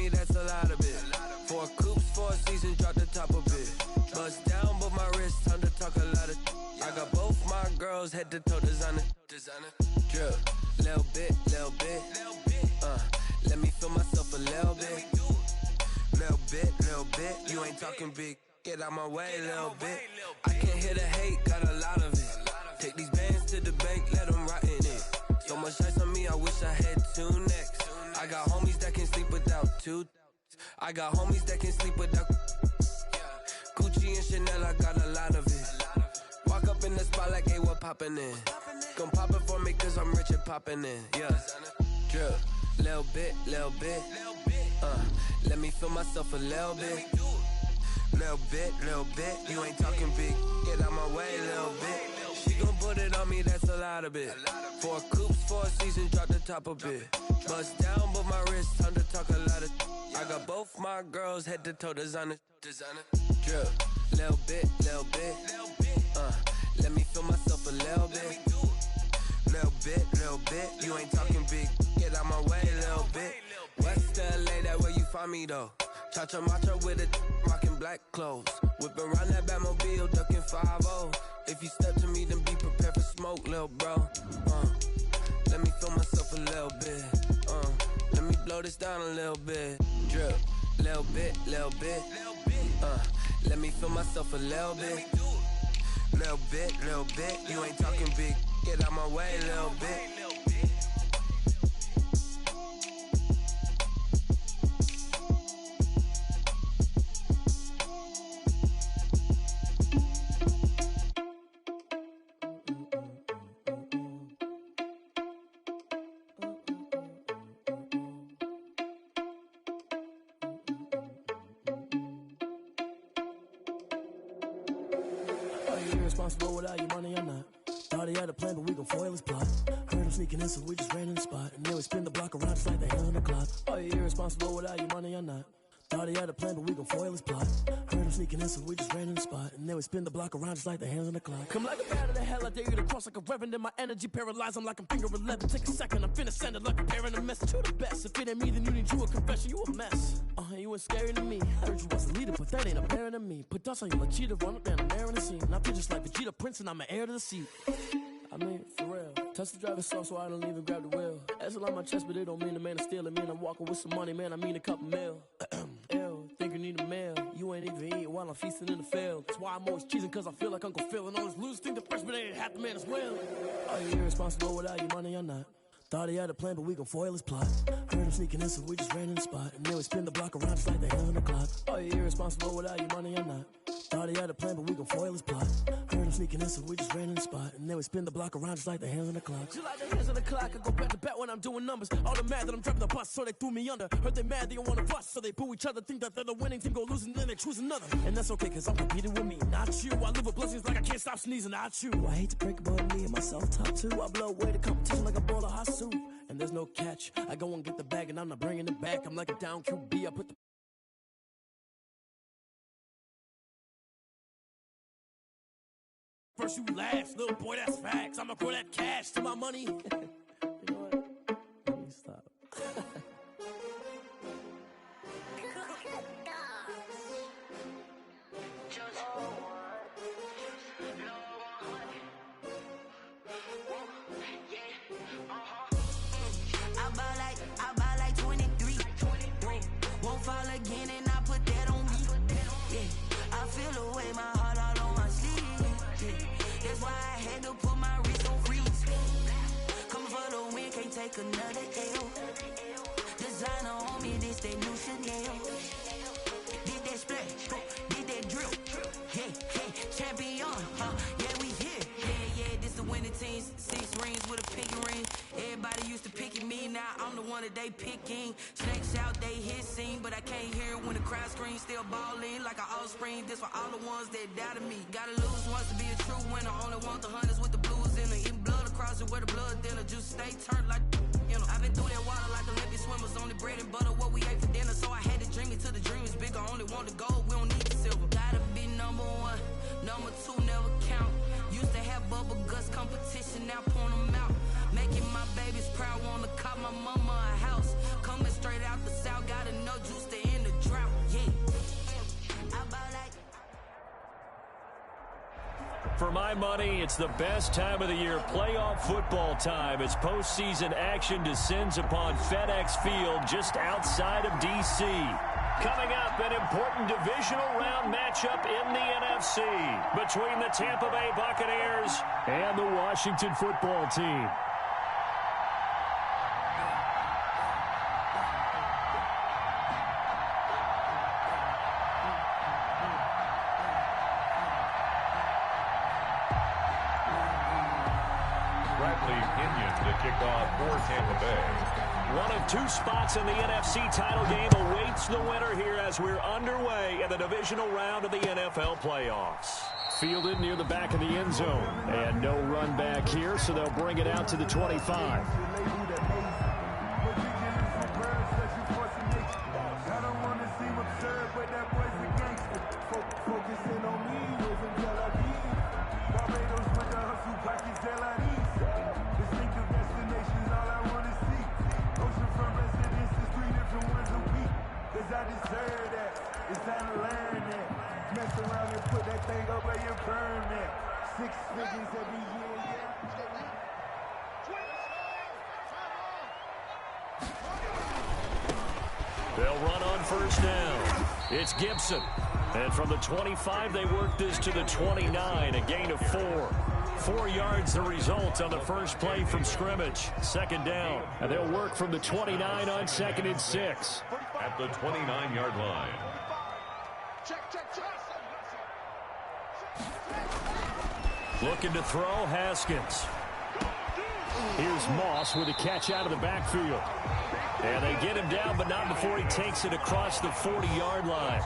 me, that's a lot of it. 4 coops, 4 seasons, drop the top of it. Bust down, but my wrist, time to talk a lot of. I got both my girls, head to toe designer. Drip, little bit. Let me feel myself a little bit. Little bit. You ain't talking big. Get out my way, little bit. I can't hear the hate, got a lot of it. Take these bands to the bank, let them rot in it. So much ice on me, I wish I had 2 necks. I got homies that can sleep without 2. I got homies that can sleep without Gucci and Chanel, I got a lot of it. Walk up in the spot like, hey, what poppin' in? Gon' pop it for me cause I'm rich and poppin' in, yeah. Drip, little bit. Let me feel myself a little bit. Little bit. You ain't talking big. Get out my way, little bit. She gon' put it on me, that's a lot of it. 4 coops, 4 seasons, drop the top a bit. Bust down, but my wrist, time to talk a lot of. I got both my girls, head to toe designer. Drip, little bit. Let me feel myself a little bit. Little bit. You ain't talking big. Get out my way, little bit. West LA, that where you find me though. Cha-cha matcha with it, rockin' black clothes. Whip around that Batmobile, duckin' 5-0. If you step to me, then be prepared for smoke, lil' bro. Let me feel myself a little bit. Let me blow this down a little bit. Drip, little bit. Let me feel myself a little bit. Little bit. You ain't talking big. Get out my way, little bit. Irresponsible without your money or not. Thought he had a plan, but we gon' foil his plot. Heard him sneaking in, so we just ran in the spot. And then we spin the block around just like the hand on the clock. Are you irresponsible without your money or not? Thought he had a plan, but we gon' foil his plot. Heard him sneaking in, so we just ran in the spot. And then we spin the block around just like the hands on the clock. Come like a bat of the hell, I dare you to cross like a reverend. In my energy paralyzed, I'm like I'm finger 11. Take a second, I'm finna send it like a parent a message to the best. If it ain't me, then you need you a confession, you a mess. You ain't scary to me. I heard you was a leader, but that ain't apparent to me. Put dust on you like cheetah, run up down the air in the scene. And I feel just like Vegeta Prince, and I'm an heir to the seat. I mean, for real. Touch the driver's soft so I don't even grab the wheel. That's on my chest, but it don't mean the man is stealing. Man, I'm walking with some money, man, I mean a couple mil. Ew, think you need a meal. You ain't even eating while I'm feasting in the field. That's why I'm always cheesing, cause I feel like Uncle Phil. And all this losers think the freshman ain't half the man as well. Are you irresponsible without your money or not? Thought he had a plan, but we gon' foil his plot. Heard him sneaking in, so we just ran in the spot. And then we spin the block around just like the hand on the clock. Are you irresponsible without your money or not? Thought he had a plan, but we gon' foil his plot. Heard him sneaking in, so we just ran in the spot. And then we spin the block around just like the hands on the clock. Just like the hands on the clock, I go back to back when I'm doing numbers. All the mad that I'm driving the bus, so they threw me under. Heard they mad, they don't wanna bust, so they boo each other. Think that they're the winning team, go losing, then they choose another. And that's okay, cause I'm competing with me, not you. I live with blessings like I can't stop sneezing, not you. I hate to break it, but me and myself top two. I blow away the competition like a bowl of hot soup. And there's no catch, I go and get the bag and I'm not bringing it back. I'm like a down QB, I put the first you last, little boy, that's facts. I'ma grow that cash to my money. You know what? Let me stop. I buy like 23. Won't fall again and I put that on me. Yeah, I feel the way my heart all on my sleeve. Yeah, that's why I had to put my wrist on freeze. Coming for the win, can't take another L. Designer on me, this that new Chanel. Did that splash, did that drill. Yeah, champion, yeah, we here. Yeah, this the winning teams. 6 rings with a pinky ring. Everybody used to picking me, now I'm the one that they picking. Snakes out, they hissing, but I can't hear it when the crowd screams. Still balling like an offspring. This for all the ones that doubted me. Gotta lose once to be a true winner. Only want the hunters with the blues in it. Eating blood across it where the blood thinner. Juice stay turned like, you know. I've been through that water like Olympic swimmers. Only bread and butter, what we ate for dinner. So I had to dream it till the dream is bigger. Only want the gold, we don't need the silver. Gotta be number 1, number 2 never count. Used to have bubble guts competition, now point them out. Making my babies proud, wanna cop my mama a house. Coming straight out the south, got enough juice my money, it's the best time of the year, playoff football time, as postseason action descends upon FedEx Field just outside of D.C. Coming up, an important divisional round matchup in the NFC between the Tampa Bay Buccaneers and the Washington football team. Kickoff for Tampa Bay. One of two spots in the NFC title game awaits the winner here as we're underway in the divisional round of the NFL playoffs. Fielded near the back of the end zone. And no run back here, so they'll bring it out to the 25. They'll run on first down. It's Gibson. And from the 25, they work this to the 29, a gain of 4. 4 yards the result on the first play from scrimmage. Second down. And they'll work from the 29 on 2nd and 6. At the 29-yard line. Looking to throw, Haskins. Here's Moss with a catch out of the backfield. And they get him down, but not before he takes it across the 40-yard line.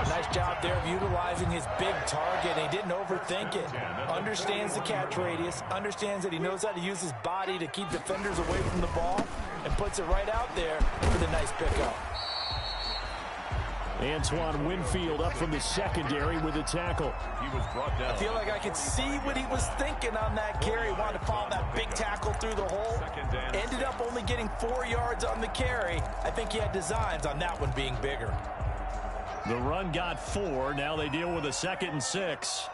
Nice job there of utilizing his big target. He didn't overthink it. Understands the catch radius. Understands that he knows how to use his body to keep defenders away from the ball. And puts it right out there for the nice pickup. Antoine Winfield up from the secondary with a tackle. He was brought down. I feel like I could see what he was thinking on that carry. He wanted to follow that big tackle through the hole. Ended up only getting 4 yards on the carry. I think he had designs on that one being bigger. The run got 4. Now they deal with a 2nd and 6.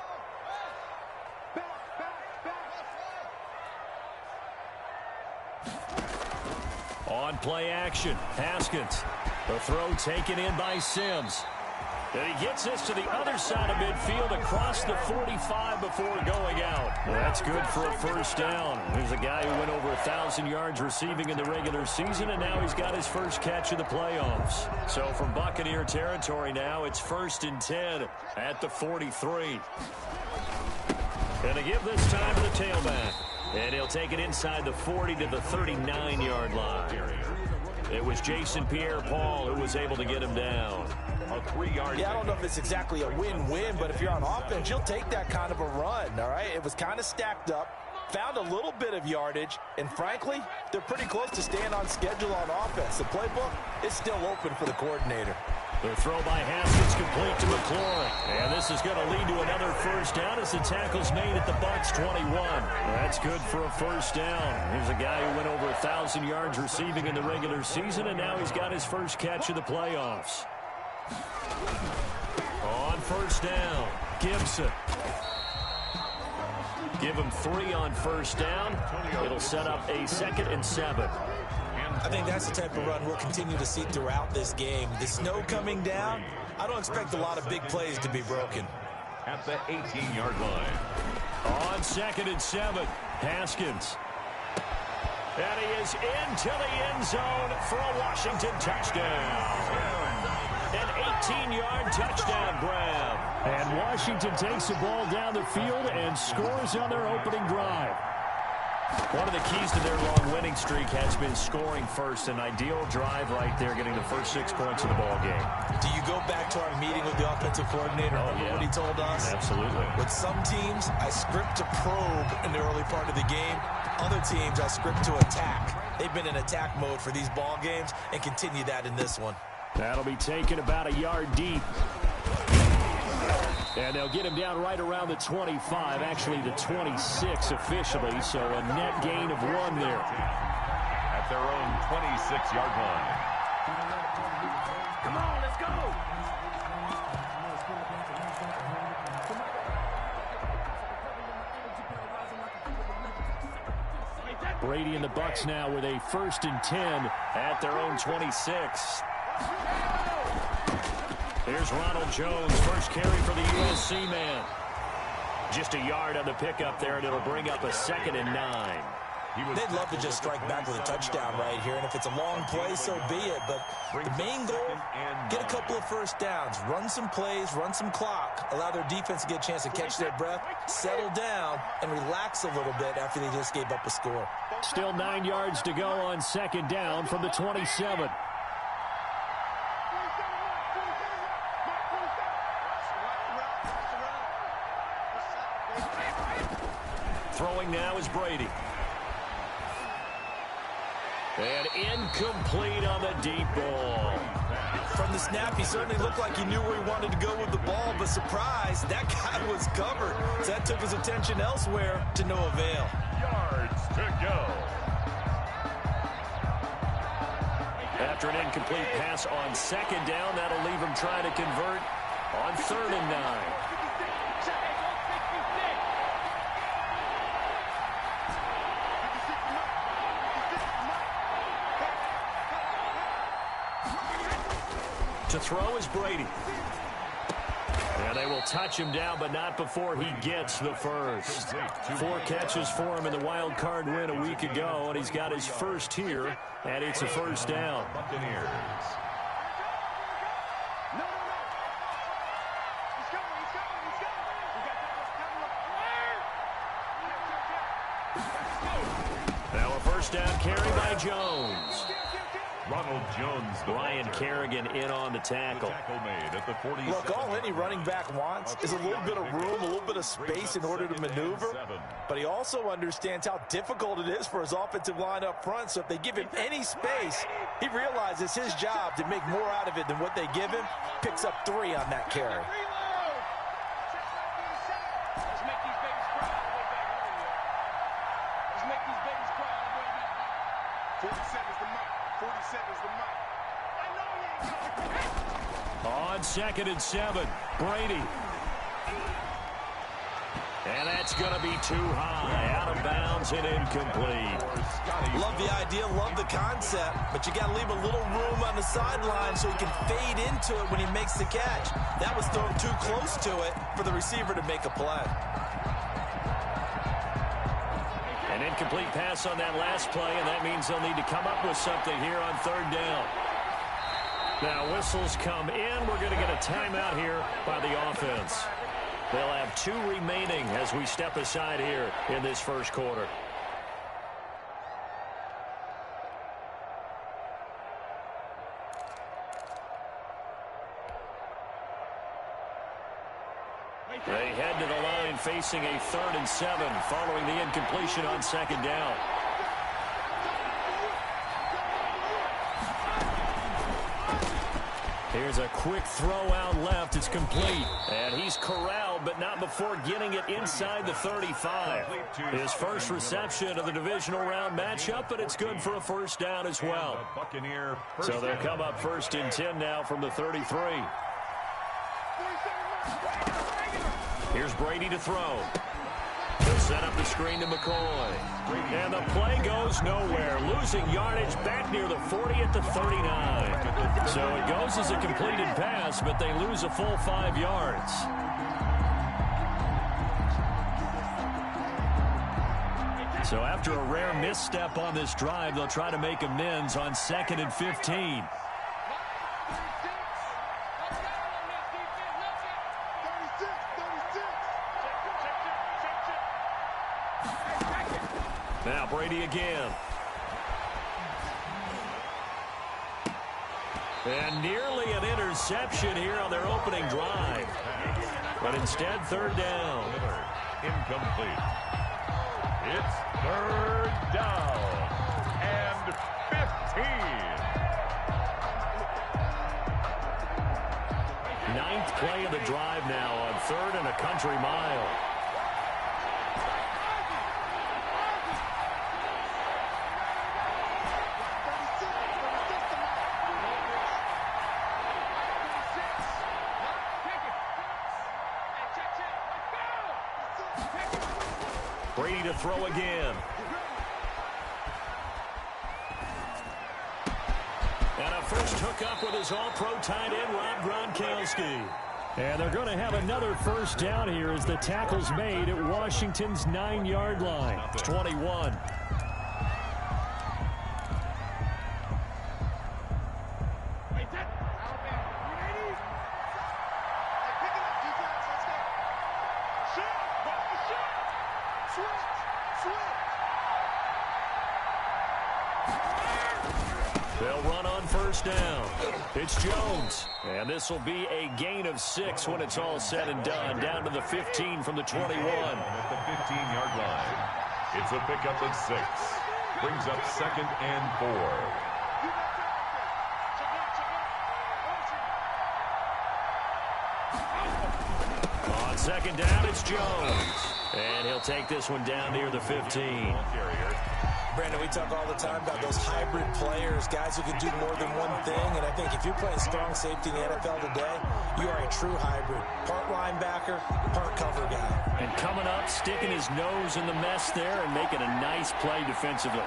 On play action, Haskins. The throw taken in by Sims. And he gets this to the other side of midfield across the 45 before going out. Well, that's good for a first down. There's a guy who went over 1,000 yards receiving in the regular season, and now he's got his first catch of the playoffs. So from Buccaneer territory now, it's 1st and 10 at the 43. And they give this time to the tailback. And he'll take it inside the 40 to the 39-yard line. It was Jason Pierre-Paul who was able to get him down. A 3-yard. Yeah, I don't know if it's exactly a win-win, but if you're on offense, you'll take that kind of a run, all right? It was kind of stacked up, found a little bit of yardage, and frankly, they're pretty close to staying on schedule on offense. The playbook is still open for the coordinator. The throw by Haskins complete to McLaurin. And this is going to lead to another first down as the tackle's made at the Bucs 21. That's good for a first down. Here's a guy who went over 1,000 yards receiving in the regular season, and now he's got his first catch of the playoffs. On first down, Gibson. Give him 3 on first down. It'll set up a 2nd and 7. I think that's the type of run we'll continue to see throughout this game. The snow coming down, I don't expect a lot of big plays to be broken. At the 18-yard line. On 2nd and 7, Haskins. And he is into the end zone for a Washington touchdown. An 18-yard touchdown grab. And Washington takes the ball down the field and scores on their opening drive. One of the keys to their long winning streak has been scoring first. An ideal drive right there, getting the first 6 points of the ball game. Do you go back to our meeting with the offensive coordinator? Remember what he told us? Absolutely. With some teams, I script to probe in the early part of the game. Other teams, I script to attack. They've been in attack mode for these ball games and continue that in this one. That'll be taken about a yard deep. And they'll get him down right around the 25, actually the 26 officially, so a net gain of 1 there. At their own 26-yard line. Come on, let's go. Brady and the Bucs now with a 1st and 10 at their own 26. Here's Ronald Jones, first carry for the USC man. Just a yard on the pickup there, and it'll bring up a 2nd and 9. They'd love to just strike back with a touchdown right here, and if it's a long play, so be it. But the main goal, get a couple of first downs, run some plays, run some clock, allow their defense to get a chance to catch their breath, settle down, and relax a little bit after they just gave up a score. Still 9 yards to go on 2nd down from the 27. Throwing now is Brady. And incomplete on the deep ball. From the snap, he certainly looked like he knew where he wanted to go with the ball, but surprise, that guy was covered. So that took his attention elsewhere to no avail. Yards to go. After an incomplete pass on 2nd down, that'll leave him trying to convert on 3rd and 9. To throw is Brady. And they will touch him down, but not before he gets the first. 4 catches for him in the wild card win a week ago, and he's got his first here, and it's a 1st down. Buccaneers. Now a 1st down carry by Jones. Ronald Jones. Ryan Kerrigan in on the tackle. Made at the 47. Look, all any running back wants is a little bit of room, a little bit of space in order to maneuver. But he also understands how difficult it is for his offensive line up front. So if they give him any space, he realizes his job to make more out of it than what they give him. Picks up 3 on that carry. On 2nd and 7, Brady. And that's going to be too high. Out of bounds and incomplete. Love the idea, love the concept, but you got to leave a little room on the sideline so he can fade into it when he makes the catch. That was thrown too close to it for the receiver to make a play. An incomplete pass on that last play, and that means they'll need to come up with something here on 3rd down. Now whistles come in. We're going to get a timeout here by the offense. They'll have 2 remaining as we step aside here in this 1st quarter. They head to the line facing a 3rd and 7 following the incompletion on 2nd down. Here's a quick throw out left. It's complete. And he's corralled, but not before getting it inside the 35. His first reception of the divisional round matchup, but it's good for a 1st down as well. So they'll come up 1st and 10 now from the 33. Here's Brady to throw. He'll set up the screen to McCoy. And the play goes nowhere. Losing yardage back near the 40 at the 39. So it goes as a completed pass, but they lose a full 5 yards. So after a rare misstep on this drive, they'll try to make amends on 2nd and 15. Now Brady again. And nearly an interception here on their opening drive. But instead, 3rd down. Incomplete. It's 3rd down and 15. 9th play of the drive now on 3rd and a country mile. Brady to throw again. first hookup with his all-pro tight end, Rob Gronkowski. And they're going to have another first down here as the tackle's made at Washington's 9-yard line. It's 21. They'll run on first down. It's Jones. And this will be a gain of 6 when it's all said and done. Down to the 15 from the 21. At the 15-yard line. It's a pickup of 6. Brings up 2nd and 4. On second down, it's Jones. And he'll take this one down near the 15. Brandon, we talk all the time about those hybrid players, guys who can do more than one thing. And I think if you're playing strong safety in the NFL today, you are a true hybrid. Part linebacker, part cover guy. And coming up, sticking his nose in the mess there and making a nice play defensively.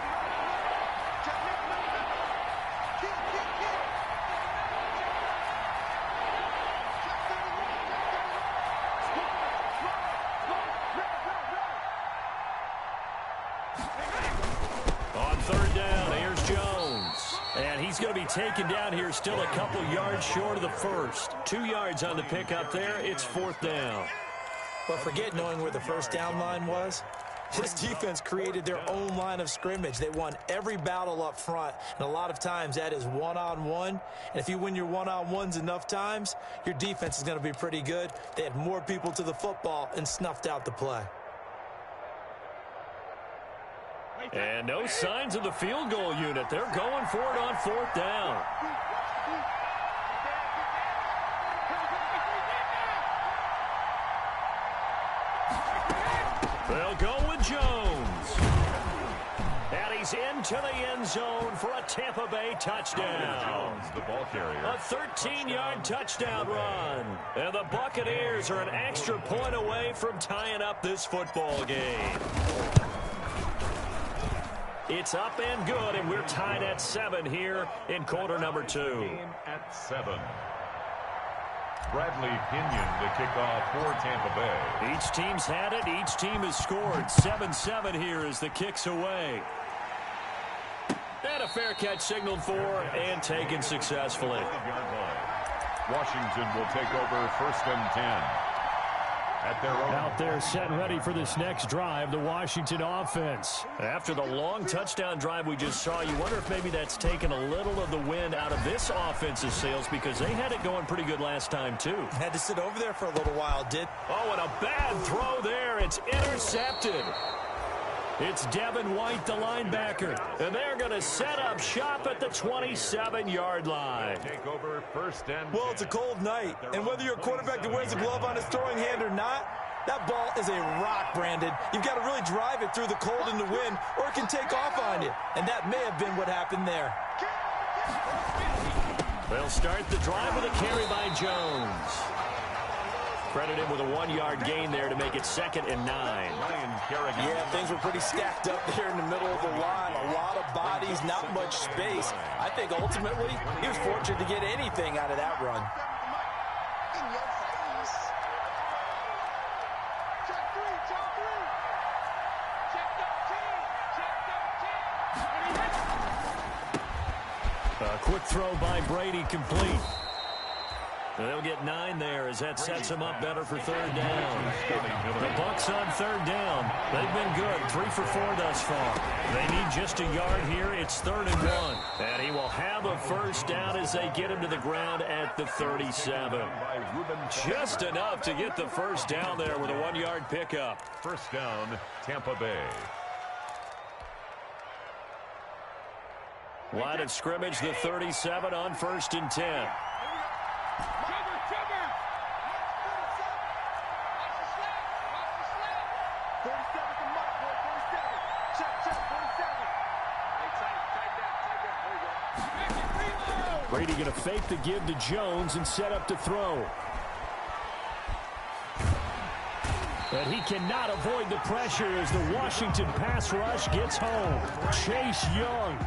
Going to be taken down here, still a couple yards short of the first. 2 yards on the pickup there. It's 4th down. But forget knowing where the first down line was. This defense created their own line of scrimmage. They won every battle up front, and a lot of times that is one-on-one. And if you win your one-on-ones enough times, your defense is going to be pretty good. They had more people to the football and snuffed out the play. And no signs of the field goal unit. They're going for it on 4th down. They'll go with Jones. And he's into the end zone for a Tampa Bay touchdown. Jones, the ball carrier. A 13-yard touchdown run. And the Buccaneers are an extra point away from tying up this football game. It's up and good, and we're tied at 7 here in quarter number 2. Game at 7. Bradley Pinion to kick off for Tampa Bay. Each team's had it. Each team has scored. 7-7 here as the kick's away. And a fair catch signaled for and taken successfully. Washington will take over 1st and 10. At their own. Out there set and ready for this next drive, the Washington offense. After the long touchdown drive we just saw, you wonder if maybe that's taken a little of the wind out of this offense's sails because they had it going pretty good last time, too. Had to sit over there for a little while, did. Oh, and a bad throw there. It's intercepted. It's Devin White, the linebacker. And they're going to set up shop at the 27-yard line. Take over 1st and 10. Well, it's a cold night, and whether you're a quarterback that wears a glove on his throwing hand or not, that ball is a rock, Brandon. You've got to really drive it through the cold and the wind, or it can take off on you. And that may have been what happened there. They'll start the drive with a carry by Jones. Credit him with a 1-yard gain there to make it 2nd and 9. Yeah, things were pretty stacked up there in the middle of the line. A lot of bodies, not much space. I think ultimately he was fortunate to get anything out of that run. A quick throw by Brady complete. They'll get 9 there as that sets them up better for 3rd down. The Bucs on 3rd down. They've been good, 3 for 4 thus far. They need just a yard here. It's 3rd and 1. And he will have a first down as they get him to the ground at the 37. Just enough to get the first down there with a 1-yard pickup. 1st down, Tampa Bay. Line of scrimmage, the 37 on 1st and 10. Brady going to fake the give to Jones and set up to throw. But he cannot avoid the pressure as the Washington pass rush gets home. Chase Young.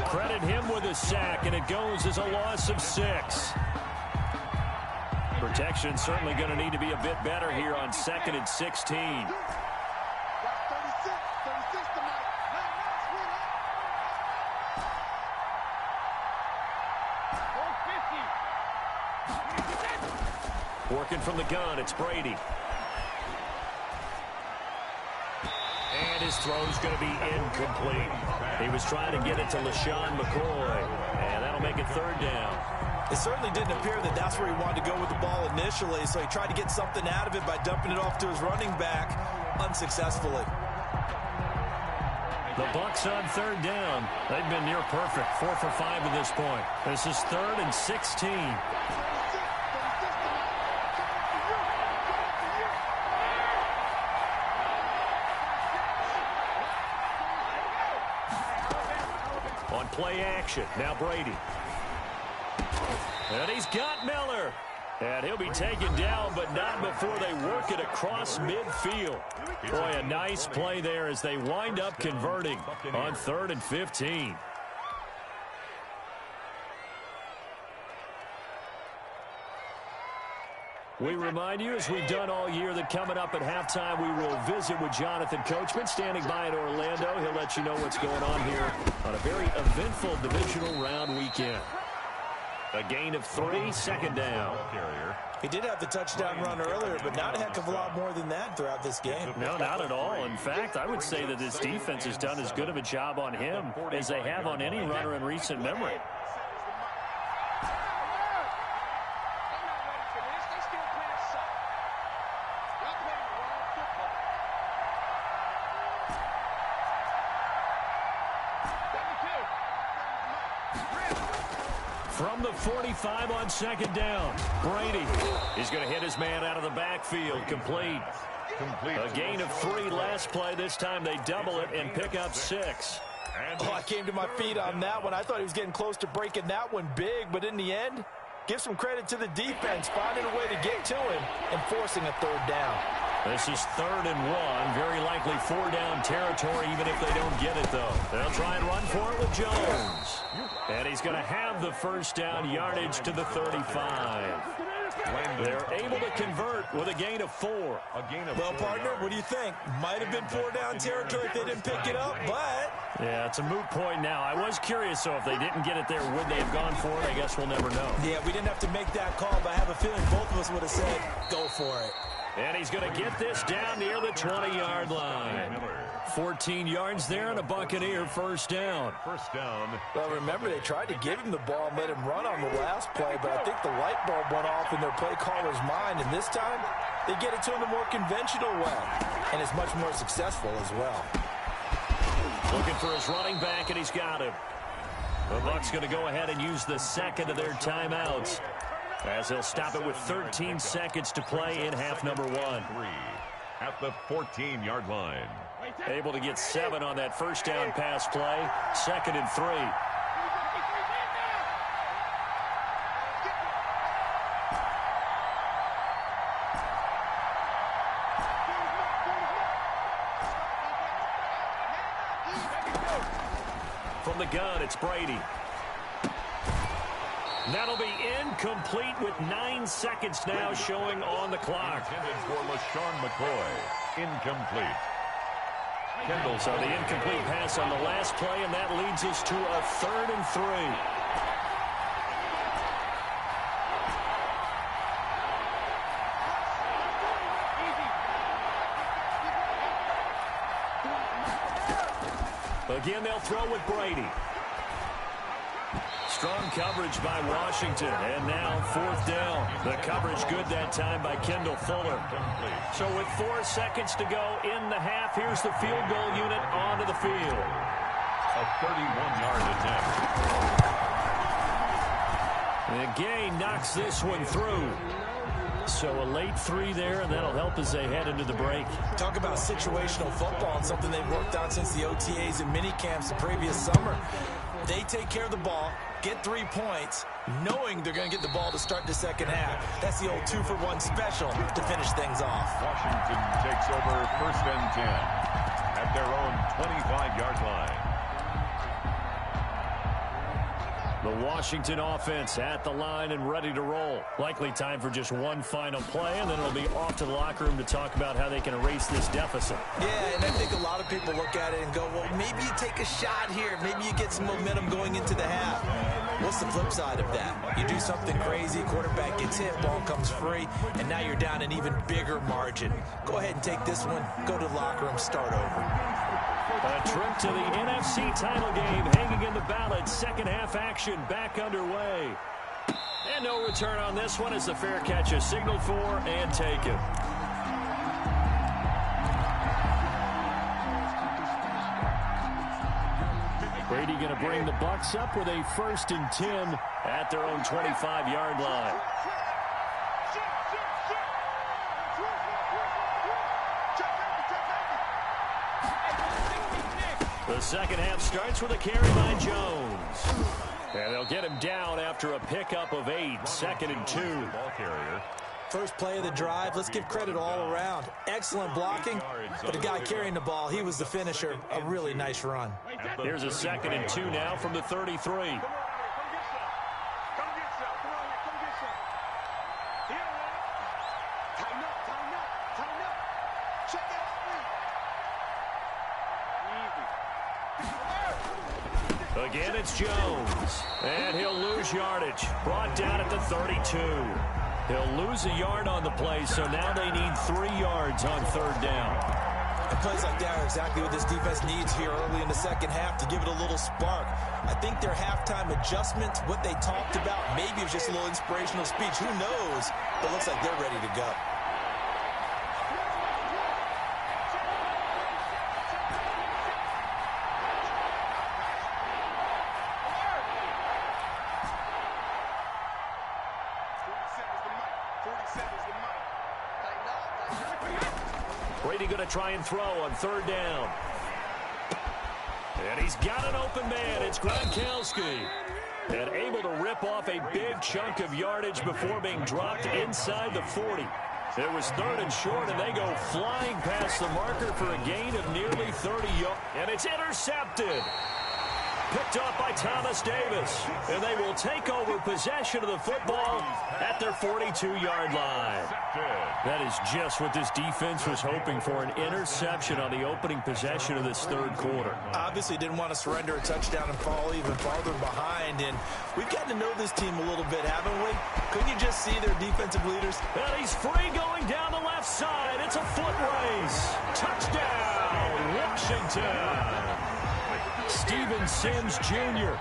Credit him with a sack, and it goes as a loss of 6. Protection certainly going to need to be a bit better here on 2nd and 16. Working from the gun, it's Brady. And his throw's going to be incomplete. He was trying to get it to LaShawn McCoy, and that'll make it 3rd down. It certainly didn't appear that that's where he wanted to go with the ball initially, so he tried to get something out of it by dumping it off to his running back unsuccessfully. The Bucs on 3rd down. They've been near perfect, 4 for 5 at this point. This is 3rd and 16. On play action, now Brady. And he's got Miller. And he'll be taken down, but not before they work it across midfield. Boy, a nice play there as they wind up converting on 3rd and 15. We remind you, as we've done all year, that coming up at halftime, we will visit with Jonathan Coachman, standing by in Orlando. He'll let you know what's going on here on a very eventful divisional round weekend. A gain of 3, 2nd down. He did have the touchdown run earlier, but not a heck of a lot more than that throughout this game. No, not at all. In fact, I would say that this defense has done as good of a job on him as they have on any runner in recent memory. From the 45 on 2nd down, Brady is going to hit his man out of the backfield. Complete. A gain of 3 last play. This time they double it and pick up 6. Oh, I came to my feet on that one. I thought he was getting close to breaking that one big, but in the end, give some credit to the defense, finding a way to get to him and forcing a 3rd down. This is 3rd and 1. Very likely 4-down territory, even if they don't get it, though. They'll try and run for it with Jones. And he's going to have the 1st down yardage to the 35. They're able to convert with a gain of 4. Well, partner, what do you think? Might have been 4-down territory if they didn't pick it up, but... Yeah, it's a moot point now. I was curious, so if they didn't get it there, would they have gone for it? I guess we'll never know. Yeah, we didn't have to make that call, but I have a feeling both of us would have said, go for it. And he's going to get this down near the 20-yard line. 14 yards there and a Buccaneer 1st down. Well, remember, they tried to give him the ball and let him run on the last play, but I think the light bulb went off in their play caller's mind, and this time they get it to him the more conventional way, and it's much more successful as well. Looking for his running back, and he's got him. The Bucs going to go ahead and use the 2nd of their timeouts, as they'll stop it with 13 seconds to play in half number 1. At the 14-yard line. Able to get 7 on that 1st down pass play. 2nd and 3. From the gun, it's Brady. That'll be incomplete with 9 seconds now showing on the clock. Intended for LaShawn McCoy. Incomplete. So the incomplete pass on the last play, and that leads us to a 3rd and 3. Again, they'll throw with Brady. Strong coverage by Washington, and now 4th down. The coverage good that time by Kendall Fuller. So with 4 seconds to go in the half, here's the field goal unit onto the field. A 31-yard attempt. The gain knocks this one through. So a late 3 there, and that'll help as they head into the break. Talk about situational football and something they've worked on since the OTAs and mini camps the previous summer. They take care of the ball, get 3 points, knowing they're going to get the ball to start the second half. That's the old 2-for-1 special to finish things off. Washington takes over 1st and 10 at their own 25-yard line. The Washington offense at the line and ready to roll. Likely time for just one final play, and then it'll be off to the locker room to talk about how they can erase this deficit. Yeah, and I think a lot of people look at it and go, well, maybe you take a shot here. Maybe you get some momentum going into the half. What's the flip side of that? You do something crazy, quarterback gets hit, ball comes free, and now you're down an even bigger margin. Go ahead and take this one, go to the locker room, start over. A trip to the NFC title game hanging in the balance. Second half action back underway. And no return on this one as the fair catch is signaled for and taken. Brady going to bring the Bucs up with a 1st and 10 at their own 25-yard line. The second half starts with a carry by Jones. And they'll get him down after a pickup of 8, 2nd and 2. Ball carrier. First play of the drive, let's give credit all around. Excellent blocking, but the guy carrying the ball, he was the finisher. A really nice run. Here's a 2nd and 2 now from the 33. Again, it's Jones. And he'll lose yardage. Brought down at the 32. He'll lose a yard on the play, so now they need 3 yards on 3rd down. And plays like that are exactly what this defense needs here early in the second half to give it a little spark. I think their halftime adjustment, what they talked about, maybe it was just a little inspirational speech. Who knows? But it looks like they're ready to go. Brady going to try and throw on 3rd down. And he's got an open man. It's Gronkowski. And able to rip off a big chunk of yardage before being dropped inside the 40. It was 3rd and short, and they go flying past the marker for a gain of nearly 30 yards. And it's intercepted. Picked up by Thomas Davis. And they will take over possession of the football at their 42-yard line. That is just what this defense was hoping for, an interception on the opening possession of this 3rd quarter. Obviously didn't want to surrender a touchdown and fall even farther behind. And we've gotten to know this team a little bit, haven't we? Couldn't you just see their defensive leaders? And he's free going down the left side. It's a foot race. Touchdown, Washington. Steven Sims Jr.,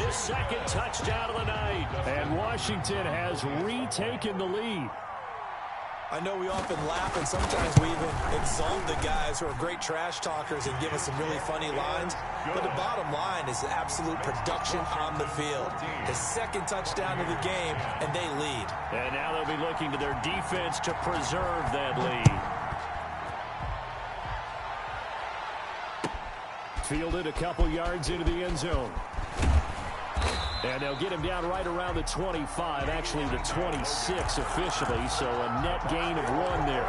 his 2nd touchdown of the night. And Washington has retaken the lead. I know we often laugh, and sometimes we even exalt the guys who are great trash talkers and give us some really funny lines. But the bottom line is absolute production on the field. His 2nd touchdown of the game, and they lead. And now they'll be looking to their defense to preserve that lead. Fielded a couple yards into the end zone. And they'll get him down right around the 25, actually the 26 officially, so a net gain of 1 there.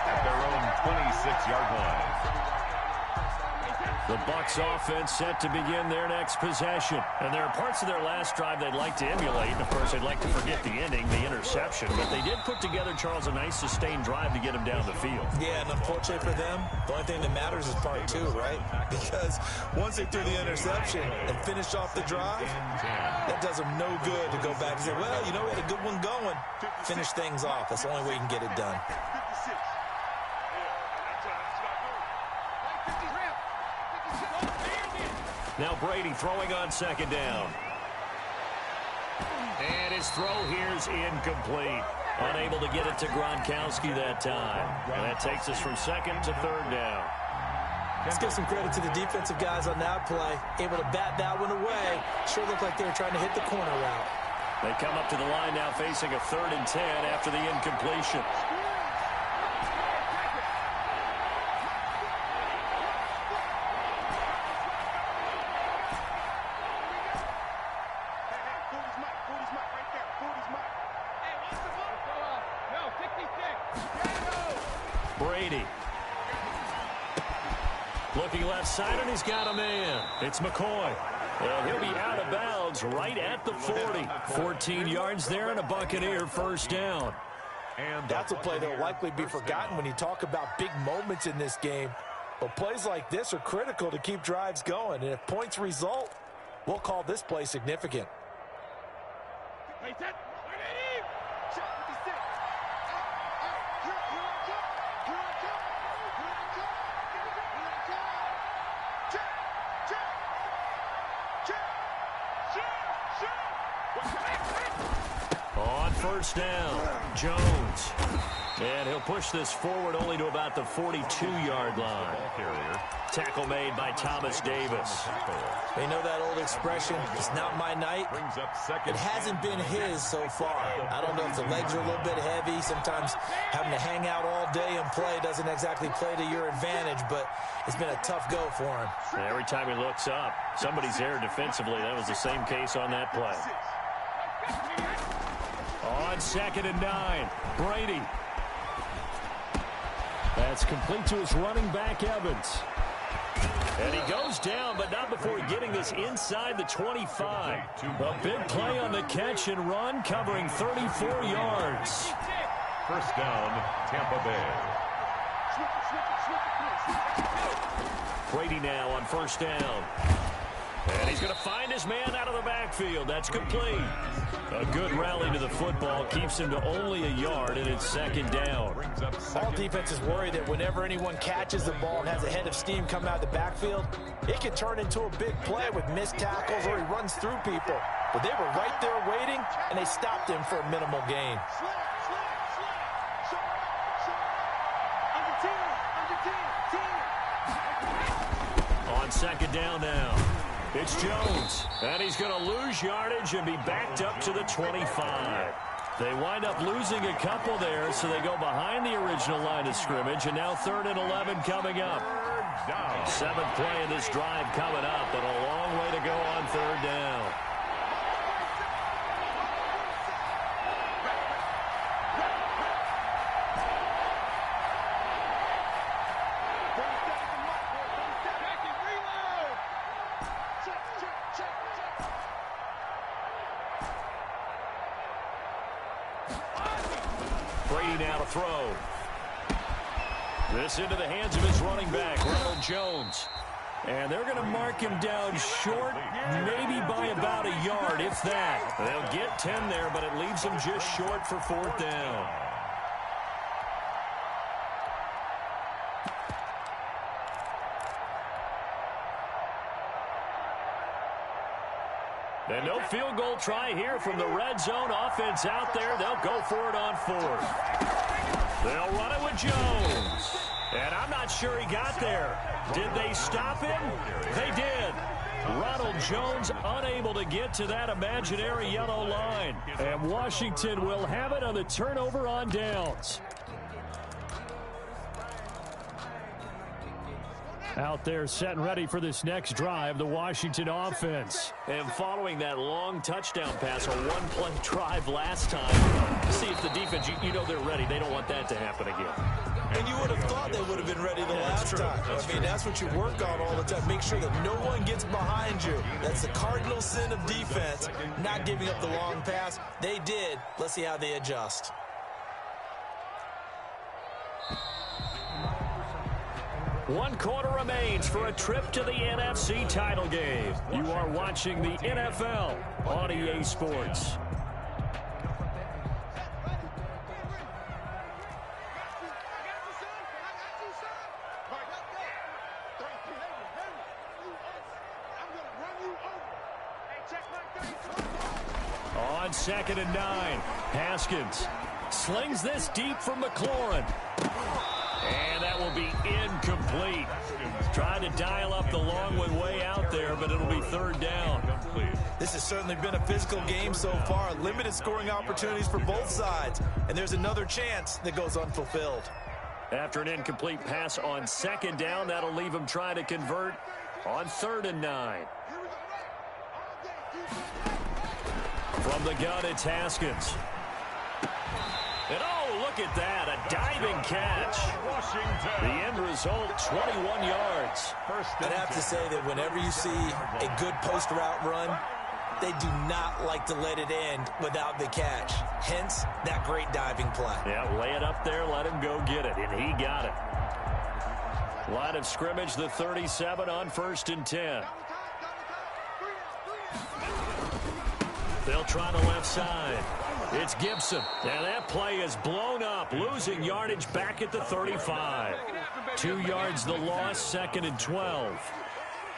At their own 26-yard line. The Bucs offense set to begin their next possession. And there are parts of their last drive they'd like to emulate. And, of course, they'd like to forget the ending, the interception. But they did put together, Charles, a nice sustained drive to get him down the field. Yeah, and unfortunately for them, the only thing that matters is part 2, right? Because once they threw the interception and finished off the drive, that does them no good to go back and say, well, you know, we had a good one going. Finish things off. That's the only way you can get it done. Now Brady throwing on 2nd down. And his throw here's incomplete. Unable to get it to Gronkowski that time. And that takes us from 2nd to 3rd down. Let's give some credit to the defensive guys on that play. Able to bat that one away. Sure looked like they were trying to hit the corner route. They come up to the line now facing a 3rd and 10 after the incompletion. Brady. Looking left side, and he's got a man. It's McCoy. And he'll be out of bounds right at the 40. 14 yards there and a Buccaneer first down. And that's a play that will likely be forgotten when you talk about big moments in this game. But plays like this are critical to keep drives going. And if points result, we'll call this play significant. On first down, Jones. And he'll push this forward only to about the 42-yard line. Tackle made by Thomas Davis. They know that old expression, it's not my night. It hasn't been his so far. I don't know if the legs are a little bit heavy. Sometimes having to hang out all day and play doesn't exactly play to your advantage, but it's been a tough go for him. And every time he looks up, somebody's there defensively. That was the same case on that play. On 2nd and 9, Brady. That's complete to his running back, Evans. And he goes down, but not before getting this inside the 25. A big play on the catch and run, covering 34 yards. First down, Tampa Bay. Brady now on first down. And he's going to find his man out of the backfield. That's complete. A good rally to the football keeps him to only a yard, and it's 2nd down. All defenses worry that whenever anyone catches the ball and has a head of steam come out of the backfield, it can turn into a big play with missed tackles or he runs through people. But they were right there waiting, and they stopped him for a minimal gain. On 2nd down now. It's Jones, and he's going to lose yardage and be backed up to the 25. They wind up losing a couple there, so they go behind the original line of scrimmage, and now 3rd and 11 coming up. 7th play in this drive coming up, and a long way to go on 3rd down. Brady now to throw. This into the hands of his running back, Ronald Jones. And they're going to mark him down short, maybe by about a yard, if that. They'll get 10 there, but it leaves them just short for 4th down. And no field goal try here from the red zone. Offense out there. They'll go for it on 4th. They'll run it with Jones. And I'm not sure he got there. Did they stop him? They did. Ronald Jones unable to get to that imaginary yellow line. And Washington will have it on the turnover on downs. Out there set and ready for this next drive, the Washington offense. And following that long touchdown pass, a one-play drive last time, see if the defense, you know they're ready. They don't want that to happen again. And you would have thought they would have been ready the last time. I mean, that's what you work on all the time. Make sure that no one gets behind you. That's the cardinal sin of defense, not giving up the long pass. They did. Let's see how they adjust. One quarter remains for a trip to the NFC title game. You are watching the NFL on EA Sports. On 2nd and 9, Haskins slings this deep from McLaurin. And that will be incomplete. Tried to dial up the long one way out there, but it'll be 3rd down. This has certainly been a physical game so far. Limited scoring opportunities for both sides. And there's another chance that goes unfulfilled. After an incomplete pass on 2nd down, that'll leave him trying to convert on 3rd and 9. From the gun, it's Haskins. And look at that, a diving catch. Washington. The end result, 21 yards. I'd have to say that whenever you see a good post route run, they do not like to let it end without the catch. Hence, that great diving play. Yeah, lay it up there, let him go get it, and he got it. Line of scrimmage, the 37 on 1st and 10. They'll try the left side. It's Gibson. And that play is blown up, losing yardage back at the 35. 2 yards the loss, 2nd and 12.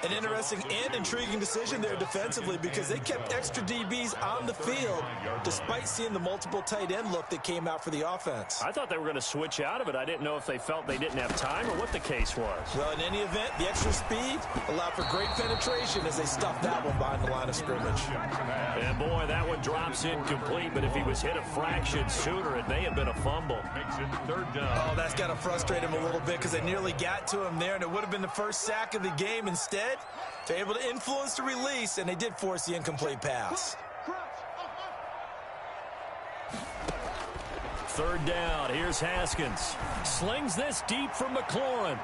An interesting and intriguing decision there defensively because they kept extra DBs on the field despite seeing the multiple tight end look that came out for the offense. I thought they were going to switch out of it. I didn't know if they felt they didn't have time or what the case was. Well, in any event, the extra speed allowed for great penetration as they stuffed that one behind the line of scrimmage. And boy, that one drops incomplete, but if he was hit a fraction sooner, it may have been a fumble. Makes it 3rd down. Oh, that's got to frustrate him a little bit because they nearly got to him there, and it would have been the first sack of the game. Instead, they're able to influence the release, and they did force the incomplete pass. 3rd down. Here's Haskins. Slings this deep from McLaurin.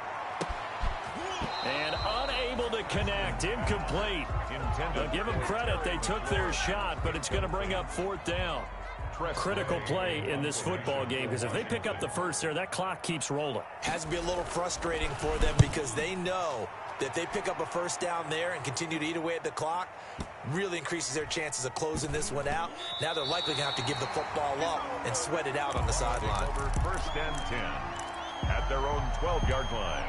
And unable to connect. Incomplete. Now, give them credit. They took their shot, but it's going to bring up 4th down. Critical play in this football game because if they pick up the first there, that clock keeps rolling. Has to be a little frustrating for them because they know that if they pick up a first down there and continue to eat away at the clock, really increases their chances of closing this one out. Now they're likely going to have to give the football up and sweat it out on the sideline. Over 1st and 10 at their own 12-yard line.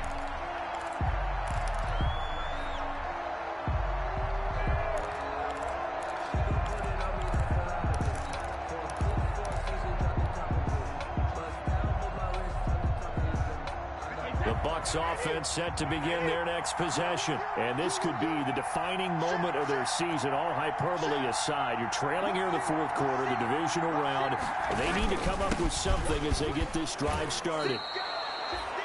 The Bucs offense set to begin their next possession. And this could be the defining moment of their season, all hyperbole aside. You're trailing here in the 4th quarter, the divisional round. And they need to come up with something as they get this drive started.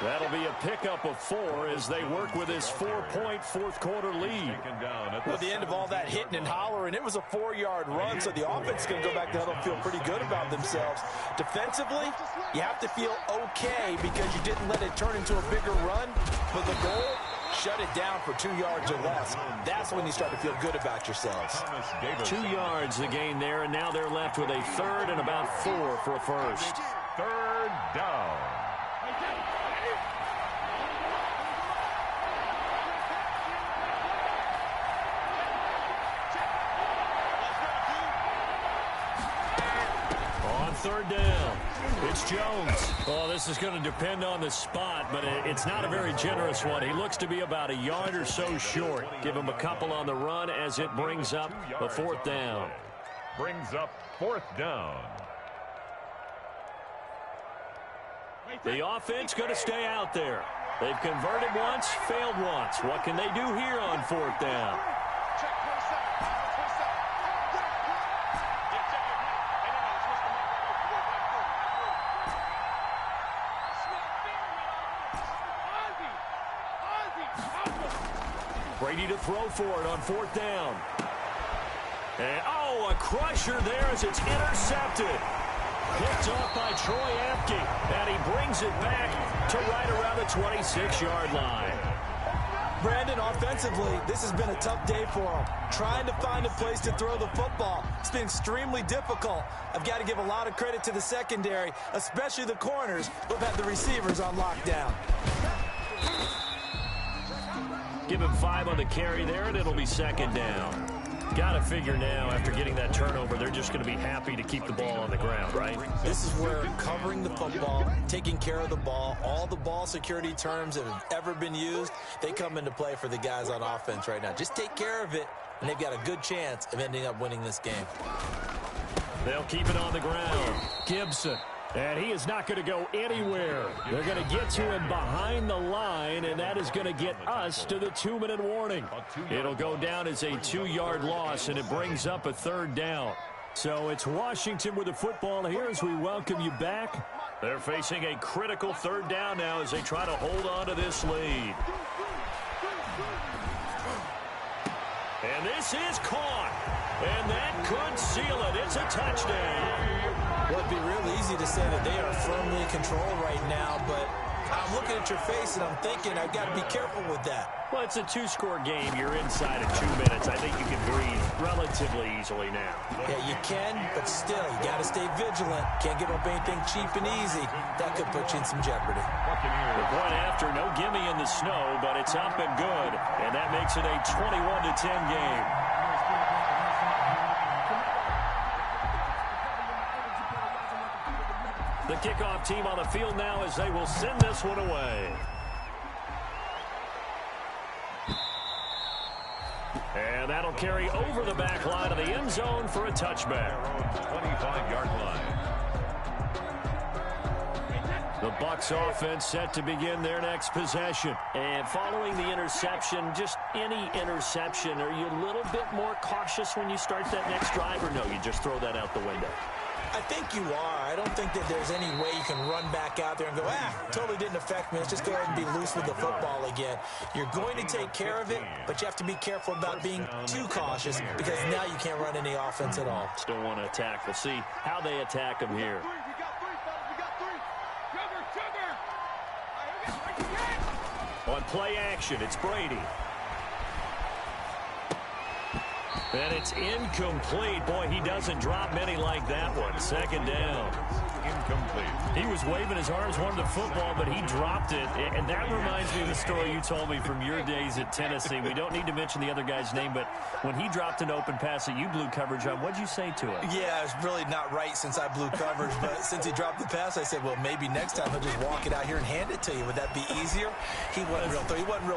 That'll be a pickup of 4 as they work with this 4-point 4th quarter lead. Well, at the end of all that hitting and hollering, it was a 4-yard run, so the offense is going to go back to huddle and feel pretty good about themselves. Defensively, you have to feel okay because you didn't let it turn into a bigger run, but the goal, shut it down for 2 yards or less. That's when you start to feel good about yourselves. 2 yards the gain there, and now they're left with a 3rd and about 4 for a first. 3rd down. On 3rd down, it's Jones. Oh, this is going to depend on the spot, but it's not a very generous one. He looks to be about a yard or so short. Give him a couple on the run as it brings up a 4th down. Brings up 4th down. The offense going to stay out there. They've converted once, failed once. What can they do here on 4th down? Brady to throw for it on 4th down. And, oh, a crusher there as it's intercepted. Picked off by Troy Apke, and he brings it back to right around the 26-yard line. Brandon, offensively, this has been a tough day for him. Trying to find a place to throw the football. It's been extremely difficult. I've got to give a lot of credit to the secondary, especially the corners who've had the receivers on lockdown. Give him 5 on the carry there, and it'll be 2nd down. Got to figure now, after getting that turnover, they're just going to be happy to keep the ball on the ground, right? This is where covering the football, taking care of the ball, all the ball security terms that have ever been used, they come into play for the guys on offense right now. Just take care of it, and they've got a good chance of ending up winning this game. They'll keep it on the ground. Gibson. And he is not going to go anywhere. They're going to get to him behind the line, and that is going to get us to the 2-minute warning. It'll go down as a 2-yard loss, and it brings up a 3rd down. So it's Washington with the football here as we welcome you back. They're facing a critical 3rd down now as they try to hold on to this lead. And this is caught. And that could seal it. It's a touchdown. Well, it'd be real easy to say that they are firmly controlled right now, but I'm looking at your face and I'm thinking I've got to be careful with that. Well, it's a two-score game. You're inside of 2 minutes. I think you can breathe relatively easily now. Yeah, you can, but still, you got to stay vigilant. Can't give up anything cheap and easy. That could put you in some jeopardy. The point after, no gimme in the snow, but it's up and good, and that makes it a 21-10 game. The kickoff team on the field now as they will send this one away. And that'll carry over the back line of the end zone for a touchback. 25-yard line. The Bucs offense set to begin their next possession. And following the interception, just any interception, are you a little bit more cautious when you start that next drive, or no, you just throw that out the window? I think you are. I don't think that there's any way you can run back out there and go, totally didn't affect me. Let's just go ahead and be loose with the football again. You're going to take care of it, but you have to be careful about being too cautious because now you can't run any offense at all. Still want to attack. We'll see how they attack them here. On play action, it's Brady. And it's incomplete. Boy, he doesn't drop many like that one. Second down. Incomplete. He was waving his arms, wanted the football, but he dropped it. And that reminds me of the story you told me from your days at Tennessee. We don't need to mention the other guy's name, but when he dropped an open pass that you blew coverage on, what'd you say to him? Yeah, it's really not right since I blew coverage, but since he dropped the pass, I said, well, maybe next time he'll just walk it out here and hand it to you. Would that be easier? He wasn't real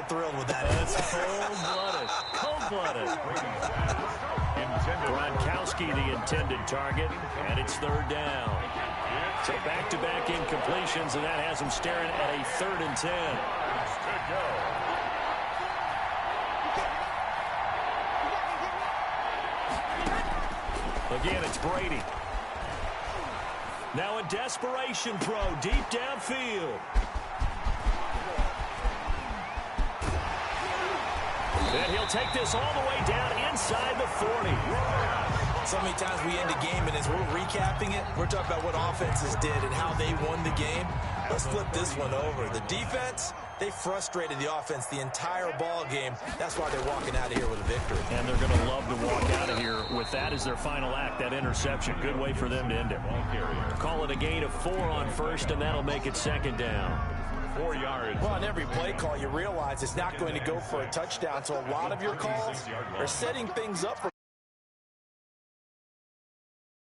thrilled with that. That's cold-blooded. Cold-blooded. Gronkowski, the intended target, and it's third down. So back-to-back incompletions, and that has him staring at a 3rd and 10. Again, it's Brady. Now a desperation throw deep downfield. And he'll take this all the way down inside the 40. So many times we end a game, and as we're recapping it, we're talking about what offenses did and how they won the game. Let's flip this one over. The defense, they frustrated the offense the entire ball game. That's why they're walking out of here with a victory. And they're going to love to walk out of here with that as their final act, that interception. Good way for them to end it. Call it a gain of 4 on first, and that'll make it 2nd down. 4 yards. Well, on every play call, you realize it's not going to go for a touchdown, so a lot of your calls are setting things up for